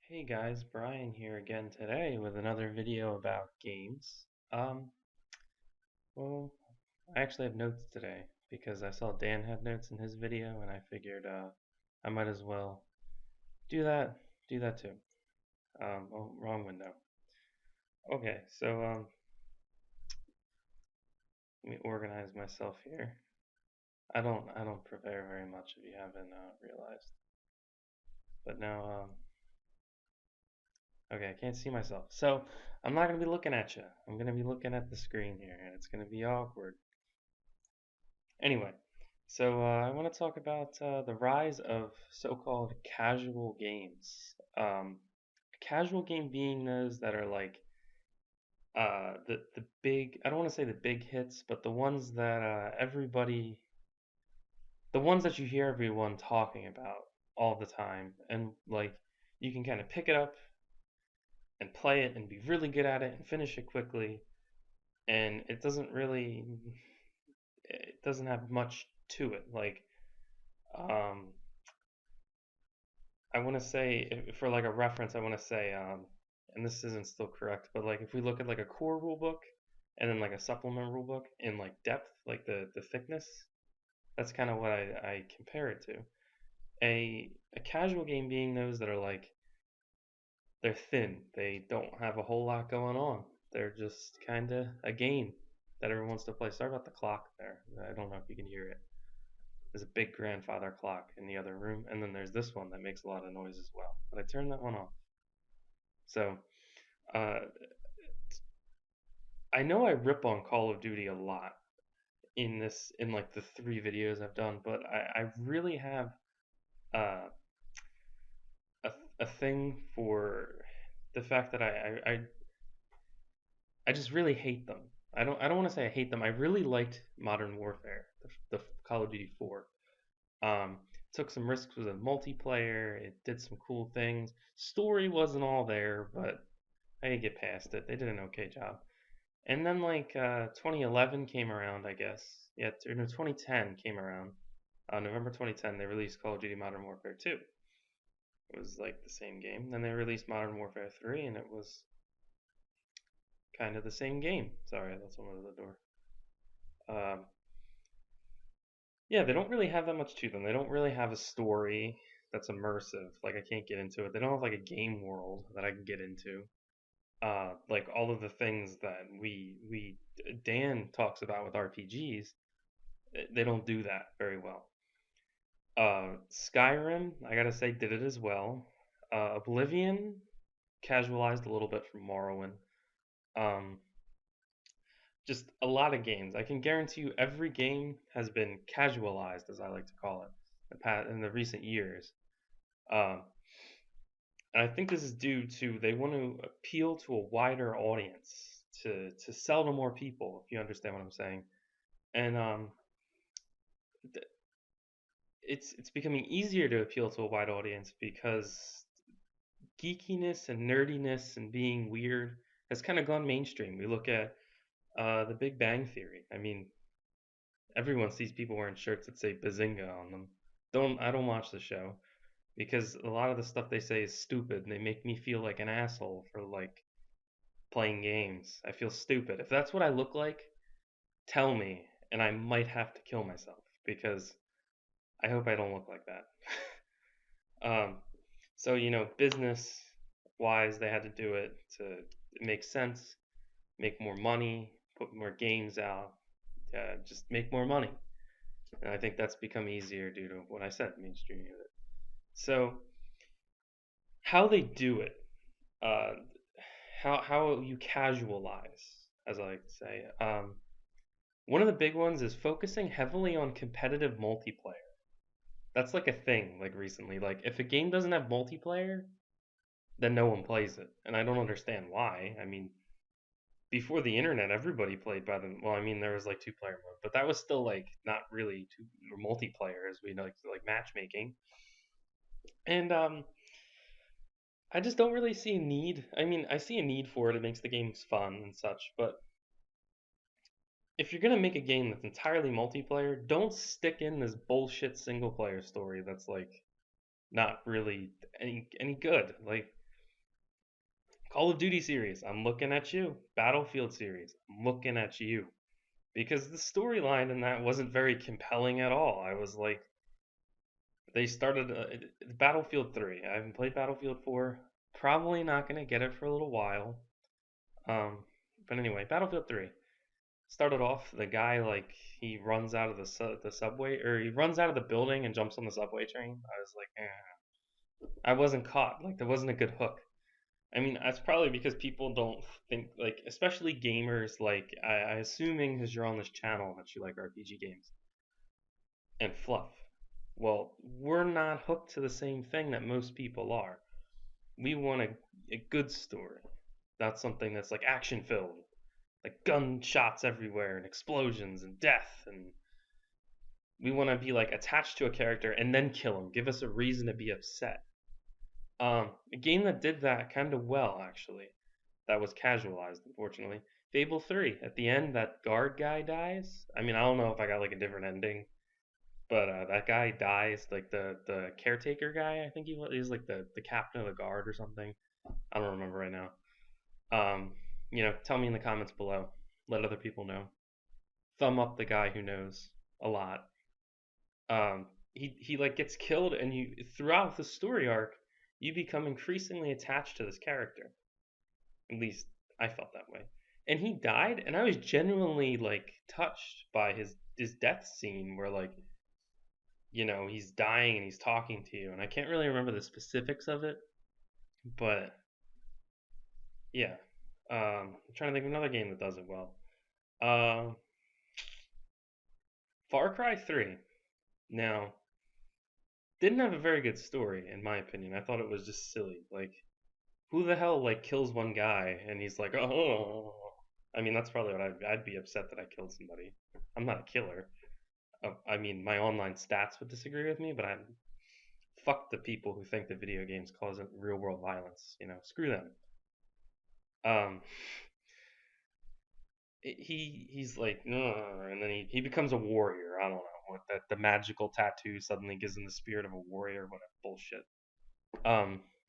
Hey guys, Bryan here again today with another video about games. Um, well, I actually have notes today because I saw Dan had notes in his video and I figured I might as well do that too. Oh, wrong window. Okay, so let me organize myself here. I don't prepare very much if you haven't realized. But now okay, I can't see myself. So I'm not gonna be looking at you. I'm gonna be looking at the screen here and it's gonna be awkward. Anyway, so I want to talk about the rise of so-called casual games. A casual game being those that are like the big. I don't want to say the big hits, but the ones that the ones that you hear everyone talking about all the time, and like you can kind of pick it up and play it and be really good at it and finish it quickly, and it doesn't have much to it. Like um, I want to say, for like a reference, I want to say, and this isn't still correct, but like if we look at like a core rule book and then like a supplement rule book in like depth, like the thickness, that's kind of what I compare it to. A casual game being those that are like they're thin, they don't have a whole lot going on. They're just kind of a game that everyone wants to play. Sorry about the clock there. I don't know if you can hear it. There's a big grandfather clock in the other room, and then there's this one that makes a lot of noise as well. But I turned that one off. So uh, I know I rip on Call of Duty a lot in like the three videos I've done, but I really have uh, a a thing for the fact that I just really hate them. I don't want to say I hate them. I really liked Modern Warfare, the Call of Duty 4. Took some risks with the multiplayer. It did some cool things. Story wasn't all there, but I could get past it. They did an okay job. And then like 2011 came around, I guess. Yeah, or no, 2010 came around. November 2010, they released Call of Duty Modern Warfare 2. It was like the same game. Then they released Modern Warfare 3, and it was kind of the same game. Sorry, that's someone at the door. Um, yeah, they don't really have that much to them. They don't really have a story that's immersive. Like I can't get into it. They don't have like a game world that I can get into. Like all of the things that we Dan talks about with RPGs, they don't do that very well. Skyrim, I gotta say, did it as well. Oblivion casualized a little bit from Morrowind. Um, just a lot of games. I can guarantee you every game has been casualized, as I like to call it, in the recent years. Um, and I think this is due to they want to appeal to a wider audience, to sell to more people, if you understand what I'm saying. And it's becoming easier to appeal to a wide audience because geekiness and nerdiness and being weird has kind of gone mainstream. We look at the Big Bang Theory. I mean, everyone sees people wearing shirts that say Bazinga on them. I don't watch the show because a lot of the stuff they say is stupid and they make me feel like an asshole for like playing games. I feel stupid. If that's what I look like, tell me and I might have to kill myself because I hope I don't look like that. So business wise, they had to do it to make sense, make more money, put more games out, just make more money. And I think that's become easier due to what I said, mainstreaming of it. So how they do it, uh, how you casualize, as I like to say. One of the big ones is focusing heavily on competitive multiplayer. That's like a thing, like recently. Like if a game doesn't have multiplayer, then no one plays it, and I don't understand why. I mean, before the internet, everybody played by them. Well, I mean, there was like two-player mode, but that was still like not really two or multiplayer as we know, like matchmaking. And I just don't really see a need. I mean, I see a need for it. It makes the games fun and such, but if you're gonna make a game that's entirely multiplayer, don't stick in this bullshit single player story that's like not really any good. Like Call of Duty series, I'm looking at you. Battlefield series, I'm looking at you. Because the storyline in that wasn't very compelling at all. I was like, they started Battlefield 3. I haven't played Battlefield 4. Probably not going to get it for a little while. Um, but anyway, Battlefield 3 started off. The guy like he runs out of the subway, or he runs out of the building and jumps on the subway train. I was like, I wasn't caught. Like there wasn't a good hook. I mean, that's probably because people don't think like, especially gamers. Like I assuming because you're on this channel that you like RPG games and fluff. Well, we're not hooked to the same thing that most people are. We want a good story, not something that's like action filled, like gunshots everywhere and explosions and death. And we want to be like attached to a character and then kill him. Give us a reason to be upset. A game that did that kind of well, actually, that was casualized, unfortunately. Fable 3. At the end, that guard guy dies. I mean, I don't know if I got like a different ending, but that guy dies. Like the caretaker guy, I think he was. He's like the captain of the guard or something. I don't remember right now. Um, tell me in the comments below. Let other people know. Thumb up the guy who knows a lot. He like gets killed, and you throughout the story arc, you become increasingly attached to this character. At least I felt that way. And he died, and I was genuinely like touched by his death scene, where like he's dying and he's talking to you, and I can't really remember the specifics of it, but yeah. I'm trying to think of another game that does it well. Uh, Far Cry 3. Now, didn't have a very good story in my opinion. I thought it was just silly. Like, who the hell like kills one guy and he's like, oh. I mean, that's probably what I'd be upset that I killed somebody. I'm not a killer. I mean, my online stats would disagree with me, but I fuck the people who think that video games cause real world violence. Screw them. Um, he's like, ugh, and then he becomes a warrior. I don't know what that the magical tattoo suddenly gives him the spirit of a warrior. What a bullshit.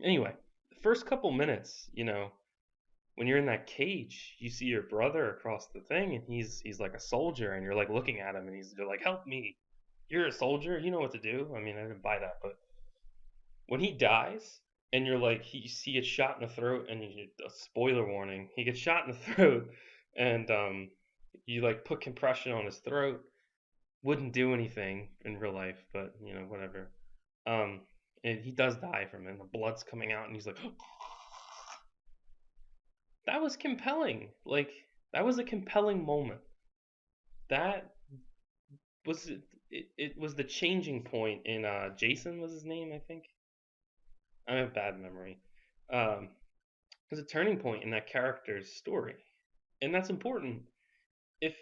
Anyway, the first couple minutes, when you're in that cage, you see your brother across the thing, and he's like a soldier, and you're like looking at him, and you're like, help me. You're a soldier. You know what to do. I mean, I didn't buy that, but when he dies, and you're like, he gets shot in the throat, and a spoiler warning, he gets shot in the throat, and you like put compression on his throat. Wouldn't do anything in real life, but whatever. Um, and he does die from it. And the blood's coming out, and he's like, that was compelling. Like that was a compelling moment. That was it was the changing point in Jason was his name, I think. I have bad memory. Um, it was a turning point in that character's story, and that's important. If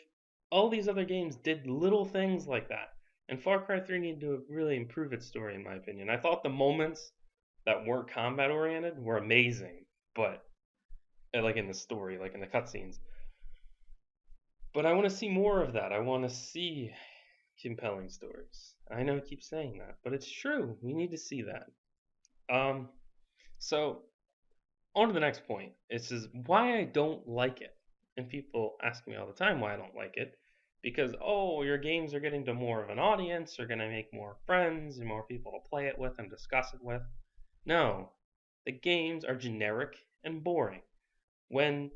all these other games did little things like that, and Far Cry 3 needed to really improve its story, in my opinion. I thought the moments that weren't combat oriented were amazing, but like in the story, like in the cutscenes. But I want to see more of that. I want to see compelling stories. I know I keep saying that, but it's true. We need to see that. Um, so on to the next point. It says why I don't like it, and people ask me all the time why I don't like it, because your games are getting to more of an audience, you're gonna make more friends and more people to play it with and discuss it with. No, the games are generic and boring. When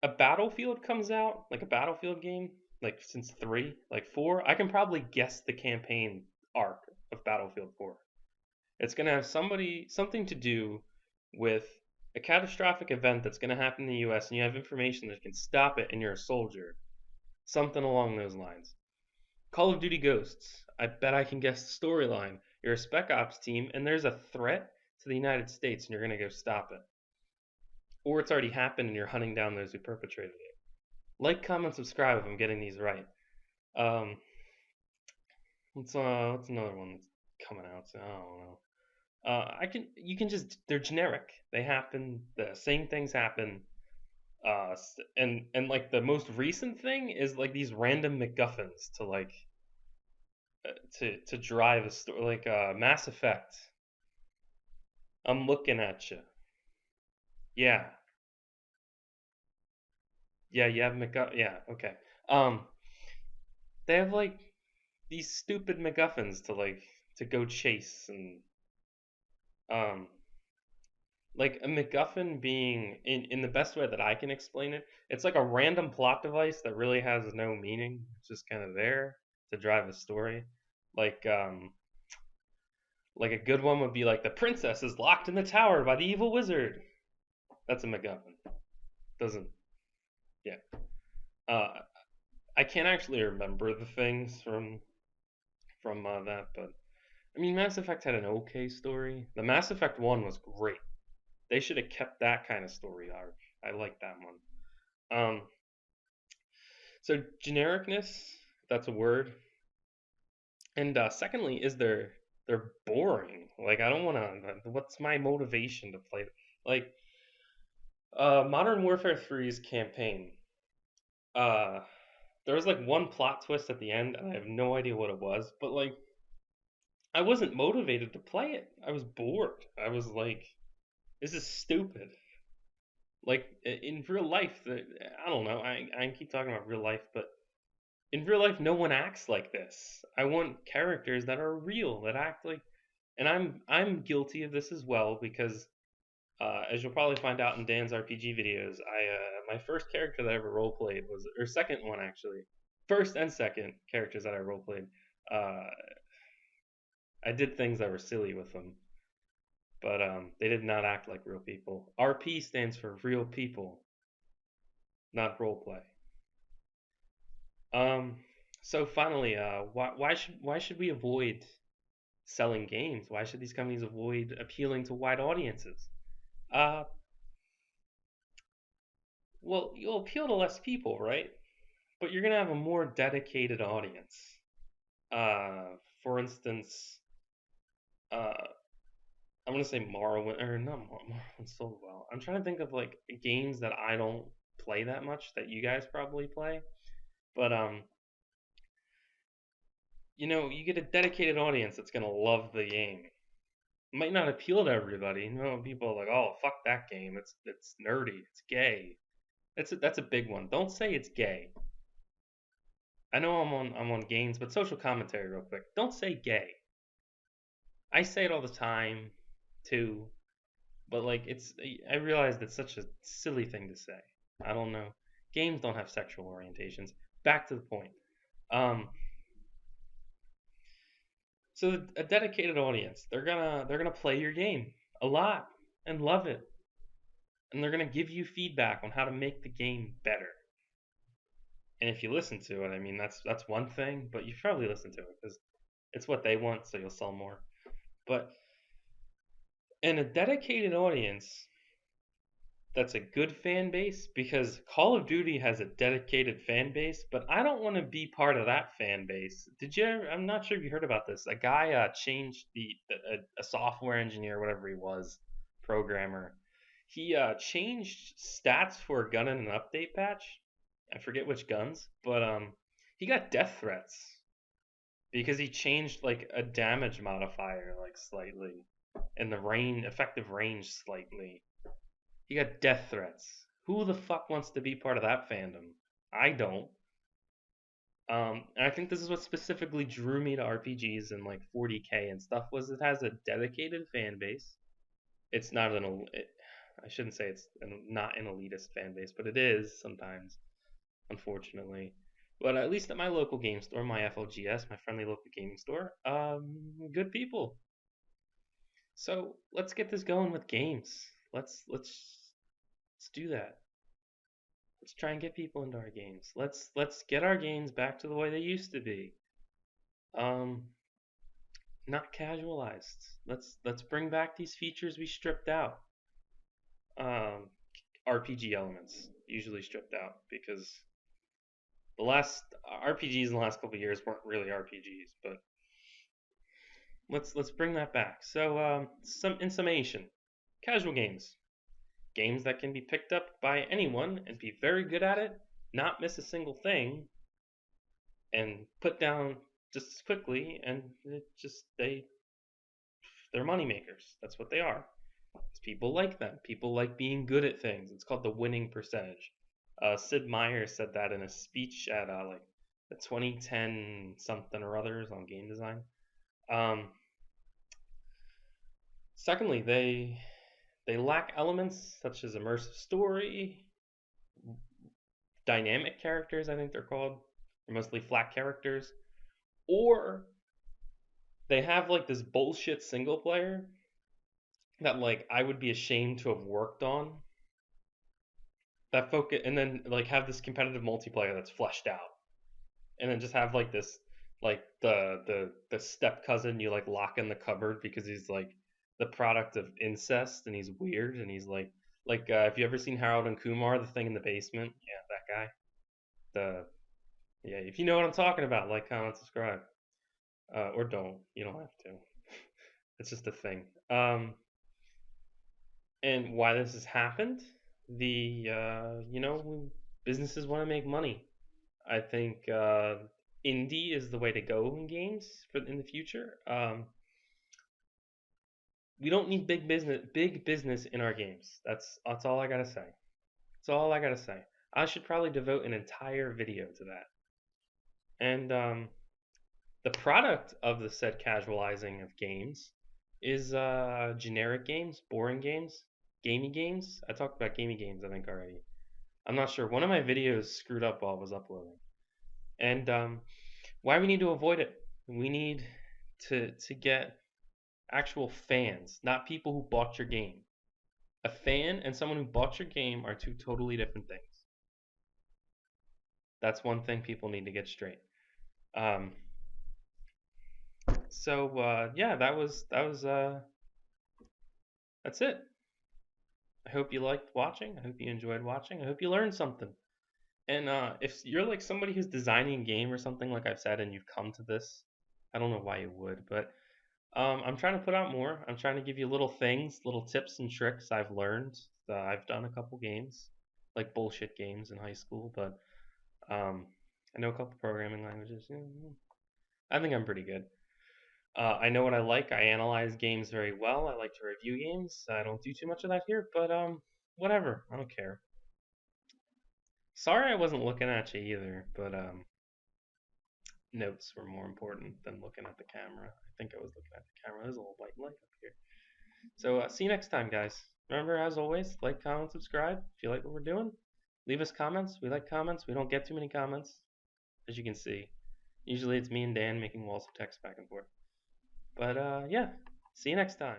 a Battlefield comes out, like a Battlefield game, like since 3, like 4, I can probably guess the campaign arc of Battlefield 4. It's going to have something to do with a catastrophic event that's going to happen in the US, and you have information that can stop it and you're a soldier. Something along those lines. Call of Duty Ghosts. I bet I can guess the storyline. You're a Spec Ops team and there's a threat to the United States and you're going to go stop it. Or it's already happened and you're hunting down those who perpetrated it. Like, comment, subscribe if I'm getting these right. Um, what's another one that's coming out? I don't know. You can just they're generic. They happen. The same things happen. And like the most recent thing is like these random MacGuffins to like to drive a story, like Mass Effect. I'm looking at you. Yeah, yeah, you have McGuff. Yeah, okay. Um, they have like these stupid MacGuffins to go chase and um like a MacGuffin being in the best way that I can explain it, it's like a random plot device that really has no meaning. It's just kind of there to drive a story. Like um like a good one would be like the princess is locked in the tower by the evil wizard. That's a MacGuffin. Doesn't yeah. Uh I can't actually remember the things from that, but I mean Mass Effect had an okay story. The Mass Effect 1 was great. They should have kept that kind of story arc. I like that one. So genericness, that's a word. And secondly, is they're boring. Like I don't want to. What's my motivation to play? Like Modern Warfare Three's campaign. Uh, there was like one plot twist at the end, and I have no idea what it was. But like, I wasn't motivated to play it. I was bored. I was like, this is stupid. Like in real life, I don't know. I keep talking about real life, but in real life no one acts like this. I want characters that are real, that act like, and I'm guilty of this as well because as you'll probably find out in Dan's RPG videos, I my first character that I ever role played was, or second one actually, first and second characters that I role played. Uh, I did things that were silly with them, but they did not act like real people. RP stands for real people, not role play. Um, so finally, why should we avoid selling games? Why should these companies avoid appealing to wide audiences? Uh, well, you'll appeal to less people, right? But you're gonna have a more dedicated audience. For instance, uh, I'm gonna say Morrowind, or not Morrowind sold well. I'm trying to think of like games that I don't play that much that you guys probably play. But you get a dedicated audience that's gonna love the game. Might not appeal to everybody. People are like, "Oh, fuck that game. It's nerdy. It's gay." That's a big one. Don't say it's gay. I know I'm on games, but social commentary real quick. Don't say gay. I say it all the time, too, but like I realize that's such a silly thing to say. I don't know. Games don't have sexual orientations. Back to the point. Um, so a dedicated audience, they're gonna play your game a lot and love it, and they're gonna give you feedback on how to make the game better. And if you listen to it, I mean that's one thing, but you should probably listen to it because it's what they want, so you'll sell more. But in a dedicated audience, that's a good fan base because Call of Duty has a dedicated fan base, but I don't want to be part of that fan base. I'm not sure if you heard about this. A guy changed a software engineer, whatever he was, programmer. He changed stats for a gun in an update patch. I forget which guns, but he got death threats because he changed like a damage modifier like slightly and the effective range slightly. He got death threats. Who the fuck wants to be part of that fandom? I don't. And I think this is what specifically drew me to RPGs and like 40K and stuff was it has a dedicated fan base. It's not I shouldn't say it's not an elitist fan base, but it is sometimes, unfortunately. But at least at my local game store, my FLGS, my friendly local gaming store, good people. So let's get this going with games. Let's do that. Let's try and get people into our games. Let's get our games back to the way they used to be. Um, Not casualized. Let's bring back these features we stripped out. Um, RPG elements usually stripped out because the last RPGs in the last couple of years weren't really RPGs, but let's bring that back. So some in summation, casual games that can be picked up by anyone and be very good at it, not miss a single thing, and put down just as quickly, and they're money makers. That's what they are. People like them. People like being good at things. It's called the winning percentage. Sid Meier said that in a speech at like the 2010 something or others on game design. Um, Secondly, they lack elements such as immersive story, dynamic characters. I think they're called. They're mostly flat characters, or they have like this bullshit single player that like I would be ashamed to have worked on. That focus, and then like have this competitive multiplayer that's fleshed out, and then just have like this like the step cousin you like lock in the cupboard because he's like the product of incest and he's weird and he's like if you ever seen Harold and Kumar, the thing in the basement, yeah, that guy. The Yeah, if you know what I'm talking about, like, comment, subscribe, or don't. You don't have to. It's just a thing. And why this has happened? The businesses want to make money. I think indie is the way to go in games for in the future. We don't need big business in our games. That's all I gotta say. That's all I gotta say. I should probably devote an entire video to that. And the product of the said casualizing of games is generic games, boring games, gamey games. I talked about gamey games, I think, already. I'm not sure. One of my videos screwed up while I was uploading. And why we need to avoid it? We need to get actual fans, not people who bought your game. A fan and someone who bought your game are two totally different things. That's one thing people need to get straight. Um, yeah, that's it. I hope you liked watching. I hope you enjoyed watching. I hope you learned something. And if you're like somebody who's designing a game or something, like I've said, and you've come to this, I don't know why you would, but I'm trying to put out more. I'm trying to give you little things, little tips and tricks I've learned. I've done a couple games, like bullshit games in high school, but I know a couple programming languages. I think I'm pretty good. I know what I like. I analyze games very well. I like to review games. I don't do too much of that here, but whatever. I don't care. Sorry I wasn't looking at you either, but notes were more important than looking at the camera. I think I was looking at the camera. There's a little white light up here. So see you next time, guys. Remember, as always, like, comment, subscribe if you like what we're doing. Leave us comments. We like comments. We don't get too many comments, as you can see. Usually it's me and Dan making walls of text back and forth. But yeah, see you next time.